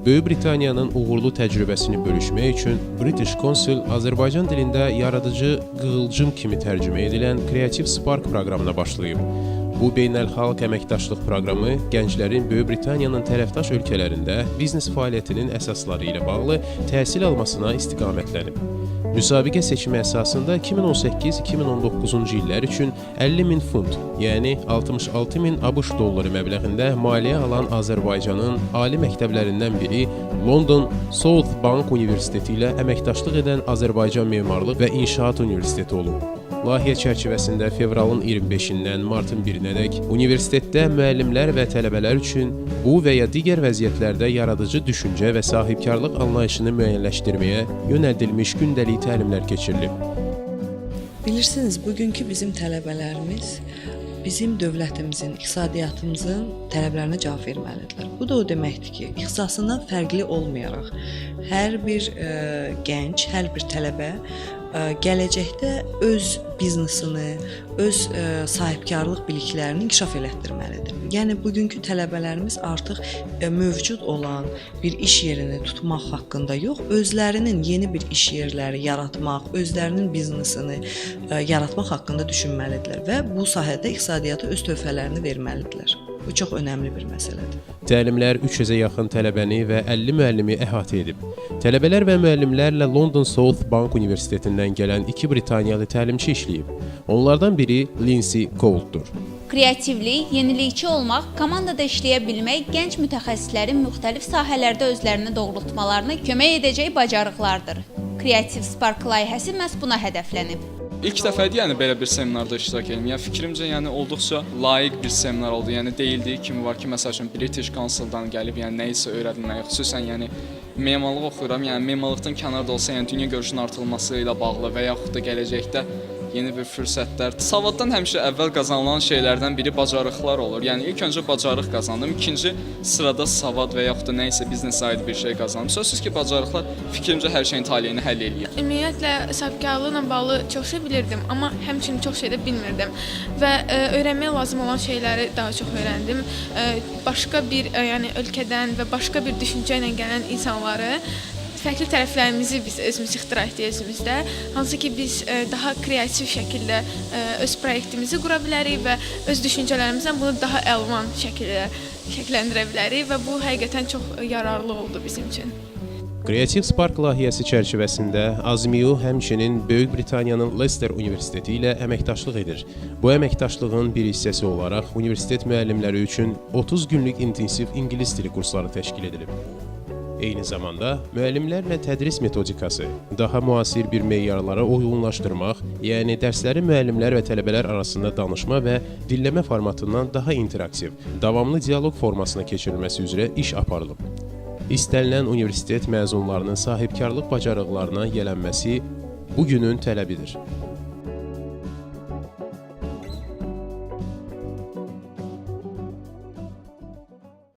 Böyük Britaniyanın uğurlu təcrübəsini bölüşmək üçün British Council Azərbaycan dilində yaradıcı qığılcım kimi tərcümə edilən Creative Spark proqramına başlayıb. Bu beynəlxalq əməkdaşlıq proqramı gənclərin Böyük Britaniyanın tərəfdaş ölkələrində biznes fəaliyyətinin əsasları ilə bağlı təhsil almasına istiqamətlənib. Müsabiqə seçimi əsasında 2018-2019-cu illər üçün 50.000 funt, yəni 66.000 ABŞ dolları məbləğində maliyyə alan Azərbaycanın ali məktəblərindən biri London South Bank Universiteti ilə əməkdaşlıq edən Azərbaycan Memarlıq və İnşaat Universiteti olub. Layihə çərçivəsində fevralın 25-dən martın 1-nədək universitetdə müəllimlər və tələbələr üçün bu və ya digər vəziyyətlərdə yaradıcı düşüncə və sahibkarlıq anlayışını müəyyənləşdirməyə yönəldilmiş gündəlik təlimlər keçirilib. Bilirsiniz, bugünkü bizim tələbələrimiz bizim dövlətimizin, iqtisadiyyatımızın tələblərinə cavab verməlidirlər. Bu da o deməkdir ki, ixtisasından fərqli olmayaraq hər bir gənc, hər bir tələbə gələcəkdə öz biznesini, öz sahibkarlıq biliklərini inkişaf elətdirməlidir. Yəni, bugünkü tələbələrimiz artıq mövcud olan bir iş yerini tutmaq haqqında yox, özlərinin yeni bir iş yerləri yaratmaq, özlərinin biznesini yaratmaq haqqında düşünməlidirlər və bu sahədə iqtisadiyyata öz töhfələrini verməlidirlər. Bu çox önəmli bir məsələdir. Təlimlər 300-ə yaxın tələbəni və 50 müəllimi əhatə edib. Tələbələr və müəllimlərlə London South Bank Universitetindən gələn 2 Britaniyalı təlimçi işləyib. Onlardan biri Lindsay Coult'dur. Kreativlik, yenilikçi olmaq, komandada işləyə bilmək gənc mütəxəssislərin müxtəlif sahələrdə özlərini doğrultmalarına kömək edəcək bacarıqlardır. Creative Spark layihəsi məhz buna hədəflənib. İlk dəfədir, yəni belə bir seminarda iştirak edirəm. Yəni fikrimcə, yəni olduqca layiq bir seminar oldu. Yəni deyildiyi kimi var ki, məsəl üçün British Council-dan gəlib, yəni nə isə öyrənmək, xüsusən yəni memarlıq oxuyuram. Yəni memarlıqdan kənarda olsa, yəni dünya görüşünün artırılması ilə bağlı və yaxud da gələcəkdə yeni bir fürsətlər. Savaddan həmişə əvvəl qazanılan şeylərdən biri bacarıqlar olur. Yəni ilk öncə bacarıq qazandım, ikinci sırada savad və yaxud da nə isə biznes aid bir şey qazandım. Sözsüz ki, bacarıqlar fikrimcə hər şeyin taleyini həll eləyir. Ümumiyyətlə sahibkarlıqla bağlı çox şey bilirdim, amma həmçinin çox şey də bilmirdim və öyrənməyə lazım olan şeyləri daha çox öyrəndim. Başqa bir yəni ölkədən və başqa bir düşüncə ilə gələn insanları fərqli tərəflərimizi biz özümüz ixtira etdik özümüzdə. Hansı ki, biz daha kreativ şəkildə öz proyektimizi qura bilərik və öz düşüncələrimizdən bunu daha əlvan şəkildə şəkləndirə bilərik və bu həqiqətən çox yararlı oldu bizim üçün. Creative Spark layihəsi çərçivəsində AZMU həmçinin Böyük Britaniyanın Leicester Universiteti ilə əməkdaşlıq edir. Bu əməkdaşlığın bir hissəsi olaraq universitet müəllimləri üçün 30 günlük intensiv ingilis dili kursları təşkil edilib. Eyni zamanda müəllimlərlə tədris metodikası daha müasir bir meyarlara uyğunlaşdırmaq, yəni dərsləri müəllimlər və tələbələr arasında danışma və dinləmə formatından daha interaktiv, davamlı dialoq formasına keçirilməsi üzrə iş aparılıb. İstənilən universitet məzunlarının sahibkarlıq bacarıqlarına yiyələnməsi bugünün tələbidir.